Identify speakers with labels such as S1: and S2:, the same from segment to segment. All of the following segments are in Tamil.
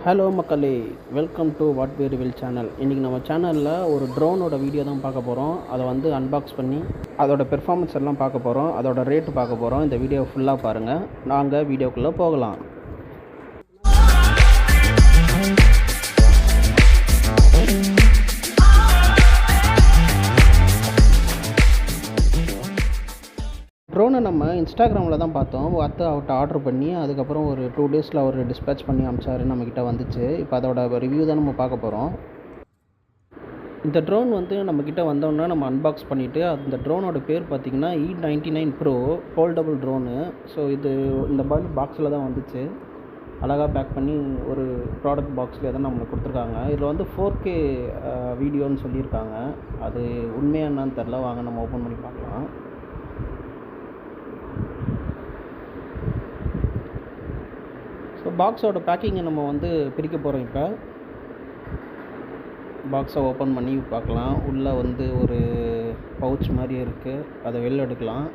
S1: ஹலோ மக்களே, welcome to what we reveal channel. இன்றைக்கி நம்ம சேனலில் ஒரு ட்ரோனோட வீடியோ தான் பார்க்க போகிறோம். அதை வந்து அன்பாக்ஸ் பண்ணி அதோட பெர்ஃபார்மன்ஸ் எல்லாம் பார்க்க போகிறோம், அதோட ரேட்டு பார்க்க போகிறோம். இந்த வீடியோ ஃபுல்லாக பாருங்கள். நாங்கள் வீடியோக்குள்ளே போகலாம். ட்ரோனை நம்ம இன்ஸ்டாகிராமில் தான் பார்த்தோம். அவர்கிட்ட ஆர்டர் பண்ணி அதுக்கப்புறம் ஒரு 2 டேஸில் அவர் டிஸ்பேச் பண்ணி அனுப்பிச்சாரு, நம்மக்கிட்ட வந்துச்சு. இப்போ அதோட ரிவ்யூ தான் நம்ம பார்க்க போகிறோம். இந்த ட்ரோன் வந்து நம்மக்கிட்ட வந்தோன்னா நம்ம அன்பாக்ஸ் பண்ணிவிட்டு, அந்த ட்ரோனோட பேர் பார்த்திங்கன்னா E99 Pro foldable drone. So இந்த பாக்ஸில் தான் வந்துச்சு. அழகாக பேக் பண்ணி ஒரு ப்ராடக்ட் பாக்ஸ்லேயே தான் நம்மளுக்கு கொடுத்துருக்காங்க. இதில் வந்து 4K வீடியோன்னு சொல்லியிருக்காங்க. அது உண்மையாக என்னன்னு தெரில. வாங்க நம்ம ஓப்பன் பண்ணி பார்க்கலாம். ஸோ பாக்ஸோட பேக்கிங்கை நம்ம வந்து பிரிக்க போகிறோம். இப்போ பாக்ஸை ஓப்பன் பண்ணி பார்க்கலாம். உள்ளே வந்து ஒரு பவுச் மாதிரி இருக்குது, அதை வெளில எடுக்கலாம்.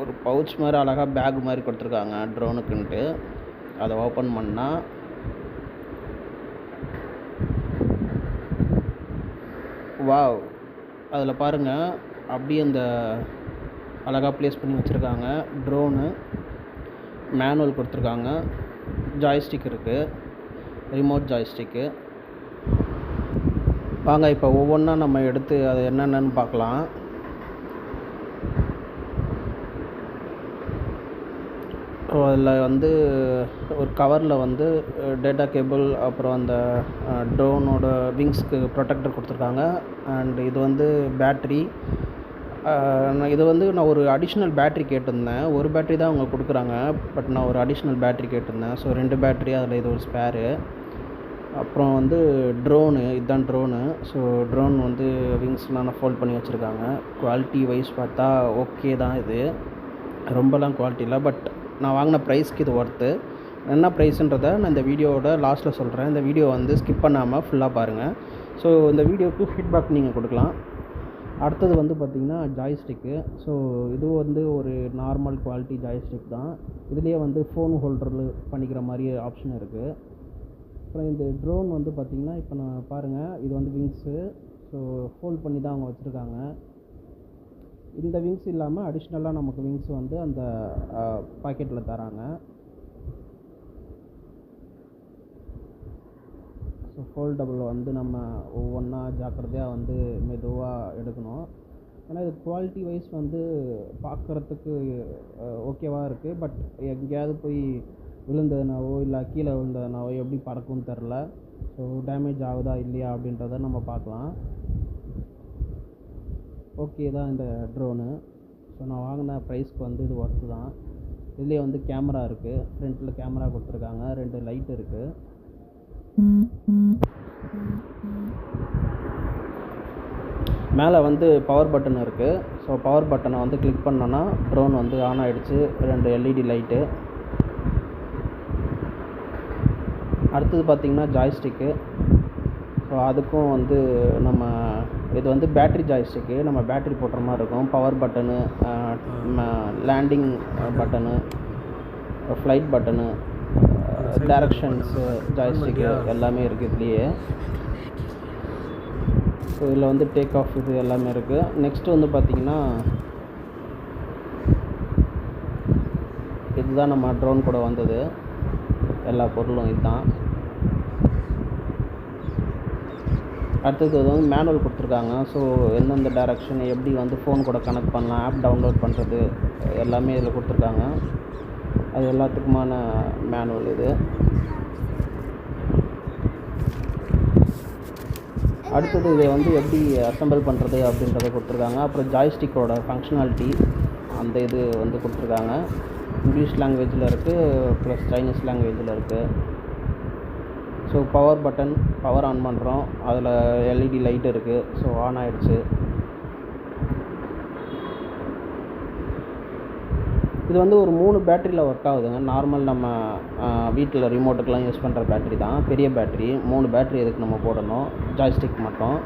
S1: ஒரு பவுச் மாதிரி அழகாக பேக் மாதிரி கொடுத்துருக்காங்க ட்ரோனுக்குன்ட்டு. அதை ஓப்பன் பண்ணால் வாவ், அதில் பாருங்கள், அப்படியே அந்த அழகாக ப்ளேஸ் பண்ணி வச்சுருக்காங்க. ட்ரோனு மேனுவல் கொடுத்துருக்காங்க. ஜாய்ஸ்டிக் இருக்குது, ரிமோட் ஜாய்ஸ்டிக்கு. வாங்க இப்போ ஒவ்வொன்றா நம்ம எடுத்து அது என்னென்னு பார்க்கலாம். அதில் வந்து ஒரு கவரில் வந்து டேட்டா கேபிள், அப்புறம் அந்த ட்ரோனோட விங்ஸ்க்கு ப்ரொடெக்டர் கொடுத்துருக்காங்க. அண்ட் இது வந்து பேட்ரி. இது வந்து நான் ஒரு அடிஷ்னல் பேட்ரி கேட்டிருந்தேன். ஒரு பேட்ரி தான் அவங்க கொடுக்குறாங்க, பட் நான் ஒரு அடிஷ்னல் பேட்ரி கேட்டிருந்தேன். ஸோ 2 பேட்ரி, அதில் இது ஒரு ஸ்பேரு. அப்புறம் வந்து ட்ரோனு, இதுதான் ட்ரோனு. ஸோ ட்ரோன் வந்து விங்ஸ்லாம் ஃபோல்ட் பண்ணி வச்சுருக்காங்க. குவாலிட்டி வைஸ் பார்த்தா ஓகே தான். இது ரொம்பலாம் குவாலிட்டி இல்லை, பட் நான் வாங்கின ப்ரைஸ்க்கு இது ஒர்த்து. என்ன ப்ரைஸுன்றதை நான் இந்த வீடியோவோட லாஸ்ட்டில் சொல்கிறேன். இந்த வீடியோ வந்து ஸ்கிப் பண்ணாமல் ஃபுல்லாக பாருங்கள். ஸோ இந்த வீடியோவுக்கு ஃபீட்பேக் நீங்கள் கொடுக்கலாம். அடுத்தது வந்து பார்த்திங்கன்னா ஜாய்ஸ்டிக்கு. ஸோ இது வந்து ஒரு நார்மல் குவாலிட்டி ஜாய்ஸ்டிக் தான். இதுலேயே வந்து ஃபோன் ஹோல்டரில் பண்ணிக்கிற மாதிரி ஆப்ஷன் இருக்குது. அப்புறம் இந்த ட்ரோன் வந்து பார்த்திங்கன்னா இப்போ நான் பாருங்கள், இது வந்து விங்ஸு. ஸோ ஃபோல்ட் பண்ணி தான் அவங்க வச்சுருக்காங்க. இந்த விங்ஸ் இல்லாமல் அடிஷ்னலாக நமக்கு விங்ஸ் வந்து அந்த பாக்கெட்டில் தராங்க. ஸோ ஃபோல்டபுள் வந்து நம்ம ஒவ்வொன்றா ஜாக்கிரதையாக வந்து மெதுவாக எடுக்கணும். ஏன்னா இது குவாலிட்டி வைஸ் வந்து பார்க்குறதுக்கு ஓகேவாக இருக்குது. பட் எங்கேயாவது போய் விழுந்ததுனாவோ இல்லை கீழே விழுந்ததுனாவோ எப்படி பறக்கும்னு தெரில. ஸோ டேமேஜ் ஆகுதா இல்லையா அப்படின்றத நம்ம பார்க்கலாம். ஓகே தான் இந்த ட்ரோனு. ஸோ நான் வாங்கின ப்ரைஸ்க்கு வந்து இது ஒர்த்து தான். இதுலேயே வந்து கேமரா இருக்குது, ஃப்ரண்ட்டில் கேமரா கொடுத்துருக்காங்க, 2 லைட் இருக்குது. மேலே வந்து பவர் பட்டன் இருக்குது. ஸோ பவர் பட்டனை வந்து கிளிக் பண்ணோன்னா ட்ரோன் வந்து ஆன் ஆகிடுச்சு. 2 LED லைட்டு. அடுத்தது பார்த்திங்கன்னா ஜாய்ஸ்டிக்கு. ஸோ அதுக்கும் வந்து நம்ம இது வந்து பேட்ரி ஜாய்ஸ்டிக்கு. நம்ம பேட்ரி போட்டுற மாதிரி இருக்கும். Power button, landing button, flight button, directions, joystick எல்லாமே இருக்குது இதுலேயே. ஸோ இதில் வந்து டேக் ஆஃப் இது எல்லாமே இருக்குது. நெக்ஸ்ட்டு வந்து பார்த்திங்கன்னா இதுதான் நம்ம ட்ரோன் கூட வந்தது. எல்லா பொருளும் இதுதான். அடுத்தது வந்து மேனுவல் கொடுத்துருக்காங்க. ஸோ எந்தெந்த டைரக்ஷன் எப்படி வந்து ஃபோன் கூட கனெக்ட் பண்ணலாம், ஆப் டவுன்லோட் பண்ணுறது எல்லாமே இதில் கொடுத்துருக்காங்க. அது எல்லாத்துக்குமான மேனுவல் இது. அடுத்தது இதை வந்து எப்படி அசெம்பிள் பண்ணுறது அப்படின்றத கொடுத்துருக்காங்க. அப்புறம் ஜாய்ஸ்டிக்கோட ஃபங்க்ஷனாலிட்டி அந்த இது வந்து கொடுத்துருக்காங்க. இங்கிலீஷ் லாங்குவேஜில் இருக்குது, ப்ளஸ் சைனீஸ் லாங்குவேஜில் இருக்குது. So power button, power on பண்ணுறோம், அதில் LED லைட் இருக்குது. ஸோ ஆன் ஆகிடுச்சு. இது வந்து ஒரு 3 பேட்டரியில் ஒர்க் ஆகுதுங்க. நார்மல் நம்ம வீட்டில் ரிமோட்டுக்கெலாம் யூஸ் பண்ணுற பேட்டரி தான், பெரிய பேட்டரி. 3 பேட்டரி எதுக்கு நம்ம போடணும், ஜாய்ஸ்டிக் மட்டும்.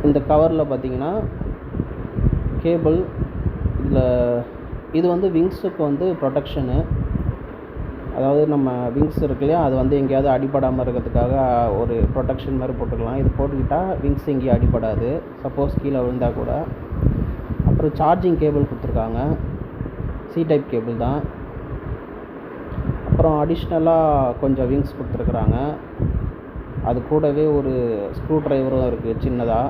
S1: இந்த கவரில் பார்த்திங்கன்னா கேபிள், இது வந்து விங்ஸுக்கு வந்து ப்ரொடெக்ஷனு. அதாவது நம்ம விங்ஸ் இருக்கு இல்லையா, அது வந்து எங்கேயாவது அடிபடாமல் இருக்கிறதுக்காக ஒரு ப்ரொடெக்ஷன் மாதிரி போட்டுக்கலாம். இது போட்டுக்கிட்டால் விங்ஸ் எங்கேயும் அடிபடாது, சப்போஸ் கீழே விழுந்தால் கூட. அப்புறம் சார்ஜிங் கேபிள் கொடுத்துருக்காங்க, சி டைப் கேபிள் தான். அப்புறம் அடிஷ்னலாக கொஞ்சம் விங்ஸ் கொடுத்துருக்குறாங்க. அது கூடவே ஒரு ஸ்க்ரூ ட்ரைவரும் இருக்குது சின்னதாக.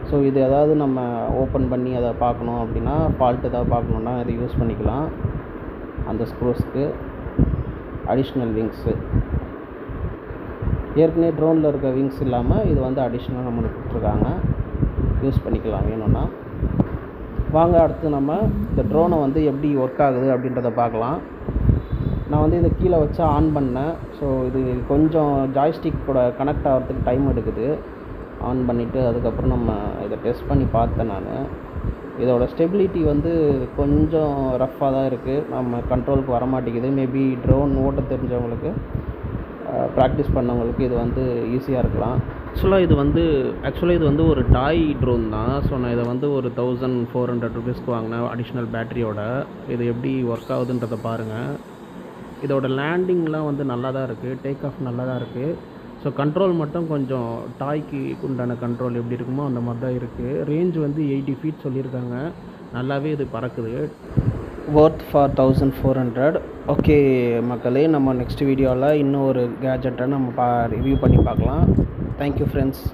S1: ஸோ இது எதாவது நம்ம ஓப்பன் பண்ணி அதை பார்க்கணும் அப்படின்னா, ஃபால்ட் எதாவது பார்க்கணுன்னா இதை யூஸ் பண்ணிக்கலாம். அந்த ஸ்க்ரூஸ்க்கு அடிஷ்னல் விங்ஸு, ஏற்கனவே ட்ரோனில் இருக்க விங்ஸ் இல்லாமல் இது வந்து அடிஷ்னலாக நம்மளுக்கு கொடுத்துருக்காங்க, யூஸ் பண்ணிக்கலாம் வேணும்னா. வாங்க அடுத்து நம்ம இந்த ட்ரோனை வந்து எப்படி ஒர்க் ஆகுது அப்படின்றத பார்க்கலாம். நான் வந்து இதை கீழே வச்சு ஆன் பண்ணேன். ஸோ இது கொஞ்சம் ஜாய்ஸ்டிக் கூட கனெக்ட் ஆகிறதுக்கு டைம் எடுக்குது. ஆன் பண்ணிவிட்டு அதுக்கப்புறம் நம்ம இதை டெஸ்ட் பண்ணி பார்த்தேன் நான். இதோட ஸ்டெபிலிட்டி வந்து கொஞ்சம் ரஃப்பாக தான் இருக்குது, நம்ம கண்ட்ரோலுக்கு வர மாட்டேங்குது. மேபி ட்ரோன் ஓட்ட தெரிஞ்சவங்களுக்கு, ப்ராக்டிஸ் பண்ணவங்களுக்கு இது வந்து ஈஸியாக இருக்கலாம். ஆக்சுவலாக இது வந்து ஒரு டாய் ட்ரோன் தான். ஸோ நான் இதை வந்து ஒரு 1400 ருபீஸ்க்கு வாங்கினேன் அடிஷ்னல் பேட்டரியோட. இது எப்படி ஒர்க் ஆகுதுன்றதை பாருங்கள். இதோட லேண்டிங்லாம் வந்து நல்லா தான் இருக்குது, டேக் ஆஃப் நல்லா தான் இருக்குது. ஸோ கண்ட்ரோல் மட்டும் கொஞ்சம் டாய்க்கு உண்டான கண்ட்ரோல் எப்படி இருக்குமோ அந்த மாதிரி தான் இருக்குது. ரேஞ்ச் வந்து 80 ஃபீட் சொல்லியிருக்காங்க, நல்லாவே இது பறக்குது. Worth for 1400. ஓகே மக்களே, நம்ம நெக்ஸ்ட் வீடியோவில் இன்னும் ஒரு கேஜெட்டை நம்ம ரிவ்யூ பண்ணி பார்க்கலாம். Thank you friends.